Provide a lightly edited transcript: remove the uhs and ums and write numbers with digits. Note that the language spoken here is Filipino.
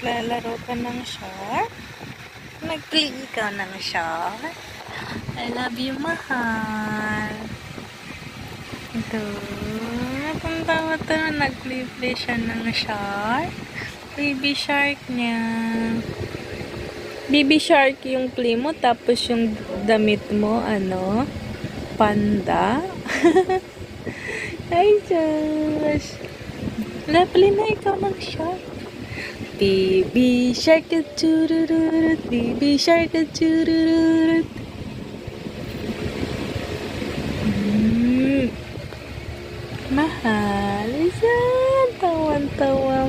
Naglalaro ka ng shark? Nag-play ka ng shark? I love you, mahal. Ito. Napunta ko ito. Nag-play siya ng shark. Baby shark niya. Baby shark yung play mo. Tapos yung damit mo, ano? Panda. Ay, Josh. Play na ikaw ng shark. Baby shark, churururut, baby shark, churururut. Mahal, isa, tawan-tawa